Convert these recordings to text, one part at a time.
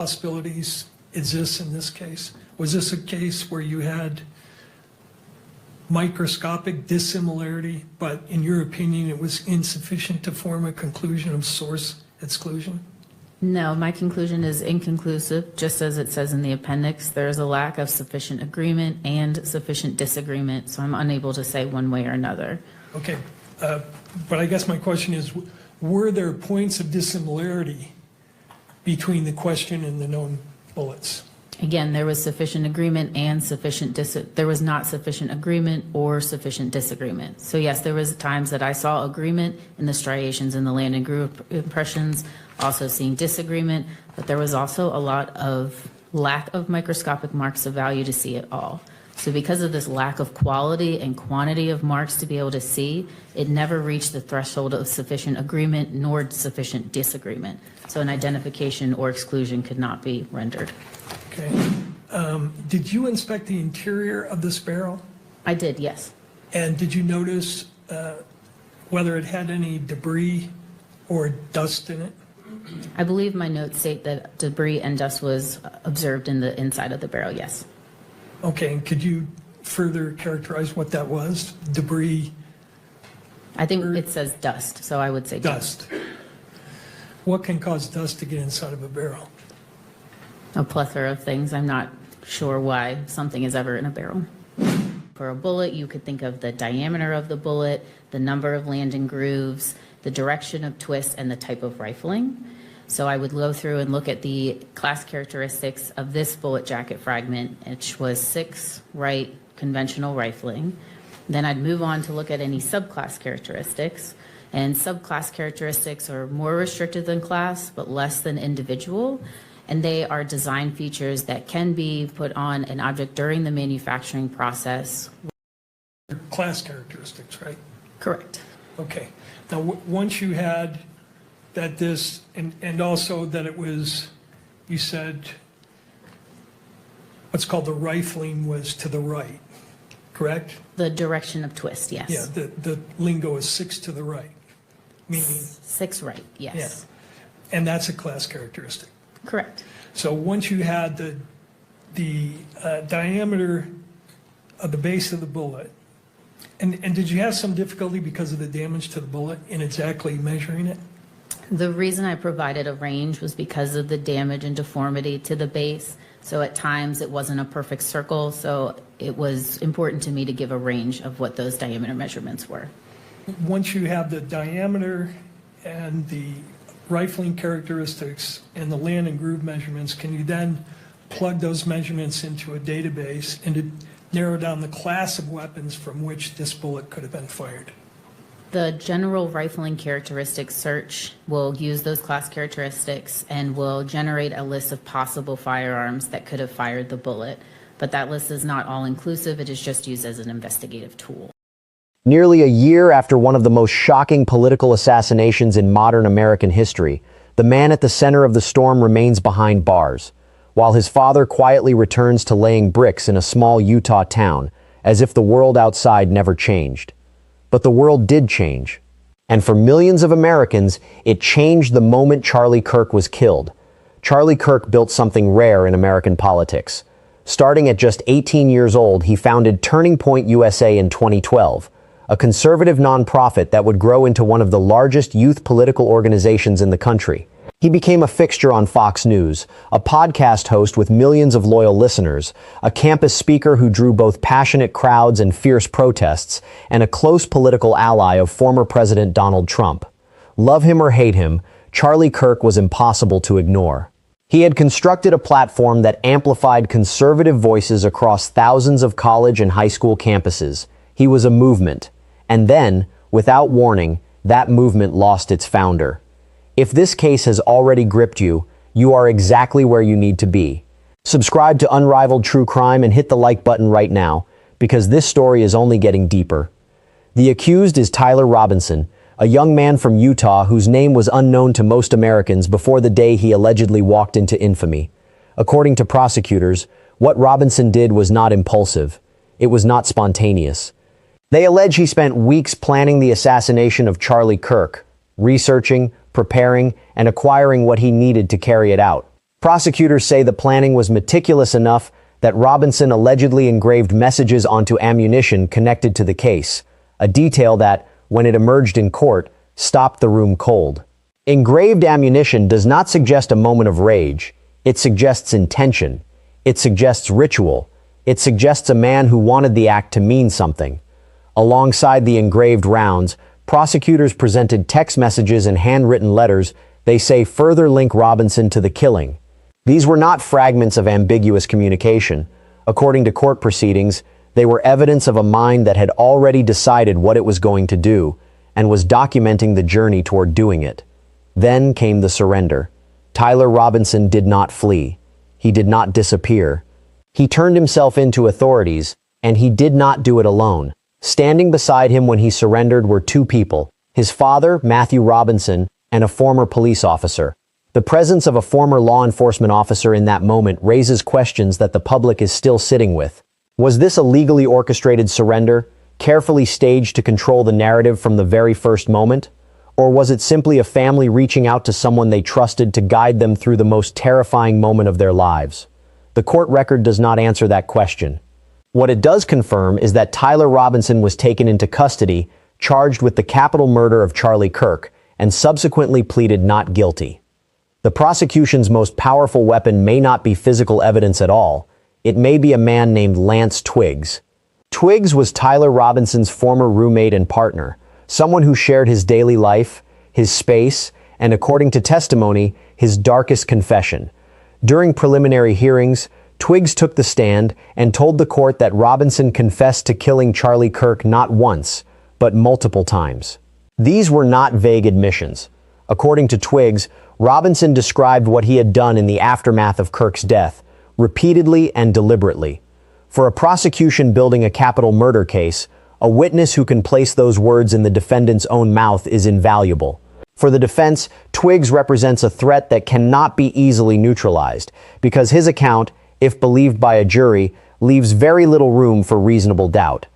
possibilities exist in this case? Was this a case where you had microscopic dissimilarity, but in your opinion, it was insufficient to form a conclusion of source exclusion? No, my conclusion is inconclusive. Just as it says in the appendix, there is a lack of sufficient agreement and sufficient disagreement, so I'm unable to say one way or another. Okay, but I guess my question is, were there points of dissimilarity between the question and the known bullets? Again, there was sufficient agreement and there was not sufficient agreement or sufficient disagreement. So yes, there was times that I saw agreement in the striations in the land and group impressions, also seeing disagreement, but there was also a lot of lack of microscopic marks of value to see it all. So because of this lack of quality and quantity of marks to be able to see, it never reached the threshold of sufficient agreement nor sufficient disagreement. So an identification or exclusion could not be rendered. Okay. Did you inspect the interior of this barrel? I did, yes. And did you notice whether it had any debris or dust in it? I believe my notes state that debris and dust was observed in the inside of the barrel, yes. Okay, and could you further characterize what that was? Debris? I think it says dust, so I would say dust. What can cause dust to get inside of a barrel? A plethora of things. I'm not sure why something is ever in a barrel. For a bullet, you could think of the diameter of the bullet, the number of landing grooves, the direction of twist, and the type of rifling. So I would go through and look at the class characteristics of this bullet jacket fragment, which was 6 right conventional rifling. Then I'd move on to look at any subclass characteristics. And subclass characteristics are more restricted than class, but less than individual. And they are design features that can be put on an object during the manufacturing process. Class characteristics, right? Correct. Okay. Now, once you had that this, and also that it was, you said, what's called the rifling was to the right, correct? The direction of twist, yes. Yeah, the lingo is 6 to the right, meaning. 6 right, yes. Yeah. And that's a class characteristic. Correct. So once you had the diameter of the base of the bullet, and did you have some difficulty because of the damage to the bullet in exactly measuring it? The reason I provided a range was because of the damage and deformity to the base. So at times it wasn't a perfect circle, so it was important to me to give a range of what those diameter measurements were. Once you have the diameter and the rifling characteristics and the land and groove measurements, can you then plug those measurements into a database and to narrow down the class of weapons from which this bullet could have been fired? The general rifling characteristics search will use those class characteristics and will generate a list of possible firearms that could have fired the bullet. But that list is not all inclusive, it is just used as an investigative tool. Nearly a year after one of the most shocking political assassinations in modern American history, the man at the center of the storm remains behind bars, while his father quietly returns to laying bricks in a small Utah town, as if the world outside never changed. But the world did change. And for millions of Americans, it changed the moment Charlie Kirk was killed. Charlie Kirk built something rare in American politics. Starting at just 18 years old, he founded Turning Point USA in 2012, a conservative nonprofit that would grow into one of the largest youth political organizations in the country. He became a fixture on Fox News, a podcast host with millions of loyal listeners, a campus speaker who drew both passionate crowds and fierce protests, and a close political ally of former President Donald Trump. Love him or hate him, Charlie Kirk was impossible to ignore. He had constructed a platform that amplified conservative voices across thousands of college and high school campuses. He was a movement. And then, without warning, that movement lost its founder. If this case has already gripped you, you are exactly where you need to be. Subscribe to Unrivaled True Crime and hit the like button right now, because this story is only getting deeper. The accused is Tyler Robinson, a young man from Utah whose name was unknown to most Americans before the day he allegedly walked into infamy. According to prosecutors, what Robinson did was not impulsive. It was not spontaneous. They allege he spent weeks planning the assassination of Charlie Kirk, researching, preparing, and acquiring what he needed to carry it out. Prosecutors say the planning was meticulous enough that Robinson allegedly engraved messages onto ammunition connected to the case, a detail that, when it emerged in court, stopped the room cold. Engraved ammunition does not suggest a moment of rage. It suggests intention. It suggests ritual. It suggests a man who wanted the act to mean something. Alongside the engraved rounds, prosecutors presented text messages and handwritten letters they say further link Robinson to the killing. These were not fragments of ambiguous communication. According to court proceedings, they were evidence of a mind that had already decided what it was going to do and was documenting the journey toward doing it. Then came the surrender. Tyler Robinson did not flee. He did not disappear. He turned himself into authorities, and he did not do it alone. Standing beside him when he surrendered were two people, his father, Matthew Robinson, and a former police officer. The presence of a former law enforcement officer in that moment raises questions that the public is still sitting with. Was this a legally orchestrated surrender, carefully staged to control the narrative from the very first moment? Or was it simply a family reaching out to someone they trusted to guide them through the most terrifying moment of their lives? The court record does not answer that question. What it does confirm is that Tyler Robinson was taken into custody, charged with the capital murder of Charlie Kirk, and subsequently pleaded not guilty. The prosecution's most powerful weapon may not be physical evidence at all. It may be a man named Lance Twiggs. Twiggs was Tyler Robinson's former roommate and partner, someone who shared his daily life, his space, and according to testimony, his darkest confession. During preliminary hearings, Twiggs took the stand and told the court that Robinson confessed to killing Charlie Kirk not once, but multiple times. These were not vague admissions. According to Twiggs, Robinson described what he had done in the aftermath of Kirk's death, repeatedly and deliberately. For a prosecution building a capital murder case, a witness who can place those words in the defendant's own mouth is invaluable. For the defense, Twiggs represents a threat that cannot be easily neutralized, because his account, if believed by a jury, leaves very little room for reasonable doubt.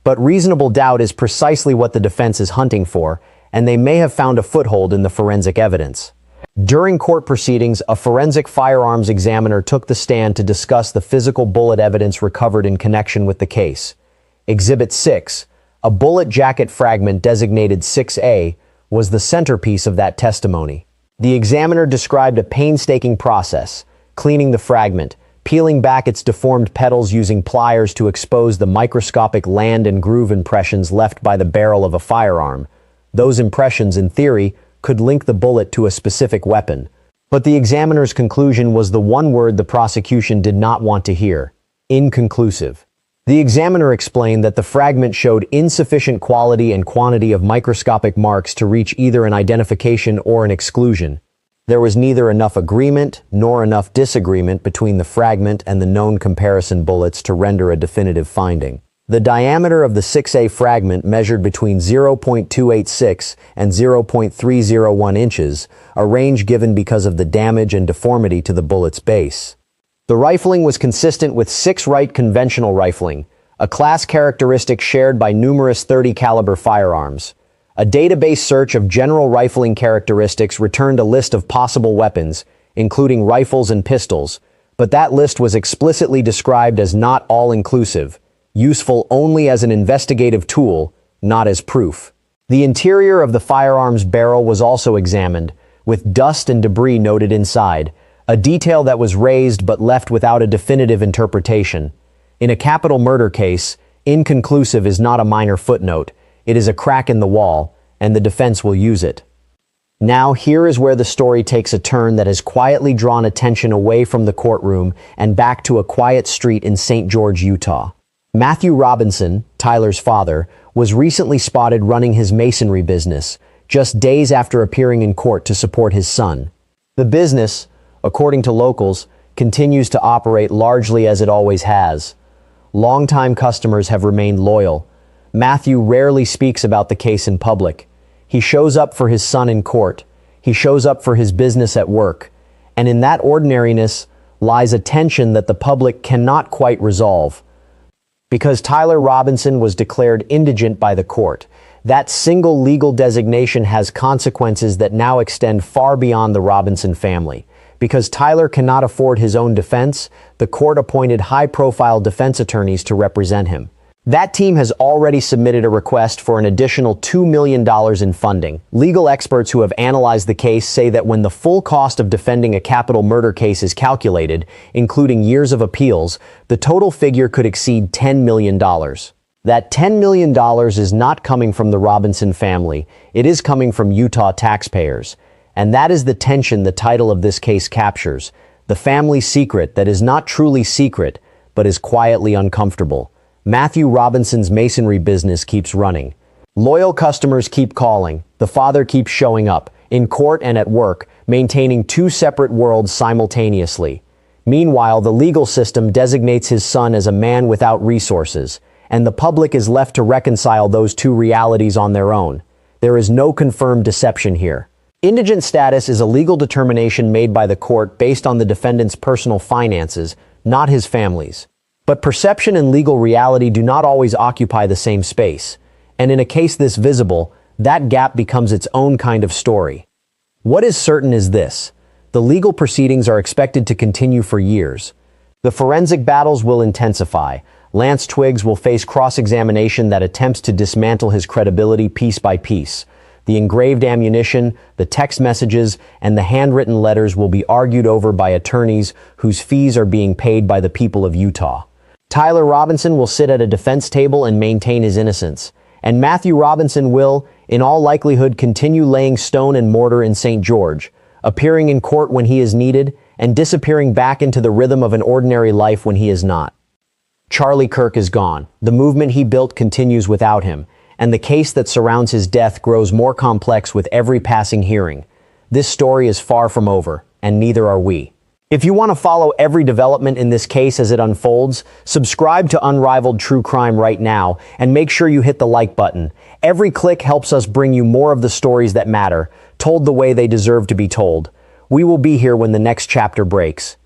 But reasonable doubt is precisely what the defense is hunting for, and they may have found a foothold in the forensic evidence. During court proceedings, a forensic firearms examiner took the stand to discuss the physical bullet evidence recovered in connection with the case. Exhibit 6, a bullet jacket fragment designated 6A, was the centerpiece of that testimony. The examiner described a painstaking process, cleaning the fragment, peeling back its deformed petals using pliers to expose the microscopic land and groove impressions left by the barrel of a firearm. Those impressions, in theory, could link the bullet to a specific weapon. But the examiner's conclusion was the one word the prosecution did not want to hear: inconclusive. The examiner explained that the fragment showed insufficient quality and quantity of microscopic marks to reach either an identification or an exclusion. There was neither enough agreement nor enough disagreement between the fragment and the known comparison bullets to render a definitive finding. The diameter of the 6A fragment measured between 0.286 and 0.301 inches, a range given because of the damage and deformity to the bullet's base. The rifling was consistent with 6-right conventional rifling, a class characteristic shared by numerous .30 caliber firearms. A database search of general rifling characteristics returned a list of possible weapons, including rifles and pistols, but that list was explicitly described as not all-inclusive, useful only as an investigative tool, not as proof. The interior of the firearm's barrel was also examined, with dust and debris noted inside, a detail that was raised but left without a definitive interpretation. In a capital murder case, inconclusive is not a minor footnote. It is a crack in the wall, and the defense will use it. Now, here is where the story takes a turn that has quietly drawn attention away from the courtroom and back to a quiet street in St. George, Utah. Matthew Robinson, Tyler's father, was recently spotted running his masonry business, just days after appearing in court to support his son. The business, according to locals, continues to operate largely as it always has. Longtime customers have remained loyal. Matthew rarely speaks about the case in public. He shows up for his son in court. He shows up for his business at work. And in that ordinariness lies a tension that the public cannot quite resolve. Because Tyler Robinson was declared indigent by the court, that single legal designation has consequences that now extend far beyond the Robinson family. Because Tyler cannot afford his own defense, the court appointed high-profile defense attorneys to represent him. That team has already submitted a request for an additional $2 million in funding. Legal experts who have analyzed the case say that when the full cost of defending a capital murder case is calculated, including years of appeals, the total figure could exceed $10 million. That $10 million is not coming from the Robinson family, it is coming from Utah taxpayers. And that is the tension the title of this case captures, the family secret that is not truly secret, but is quietly uncomfortable. Matthew Robinson's masonry business keeps running. Loyal customers keep calling, the father keeps showing up, in court and at work, maintaining two separate worlds simultaneously. Meanwhile, the legal system designates his son as a man without resources, and the public is left to reconcile those two realities on their own. There is no confirmed deception here. Indigent status is a legal determination made by the court based on the defendant's personal finances, not his family's. But perception and legal reality do not always occupy the same space, and in a case this visible, that gap becomes its own kind of story. What is certain is this: the legal proceedings are expected to continue for years. The forensic battles will intensify. Lance Twiggs will face cross-examination that attempts to dismantle his credibility piece by piece. The engraved ammunition, the text messages, and the handwritten letters will be argued over by attorneys whose fees are being paid by the people of Utah. Tyler Robinson will sit at a defense table and maintain his innocence, and Matthew Robinson will, in all likelihood, continue laying stone and mortar in St. George, appearing in court when he is needed and disappearing back into the rhythm of an ordinary life when he is not. Charlie Kirk is gone. The movement he built continues without him, and the case that surrounds his death grows more complex with every passing hearing. This story is far from over, and neither are we. If you want to follow every development in this case as it unfolds, subscribe to Unrivaled True Crime right now, and make sure you hit the like button. Every click helps us bring you more of the stories that matter, told the way they deserve to be told. We will be here when the next chapter breaks.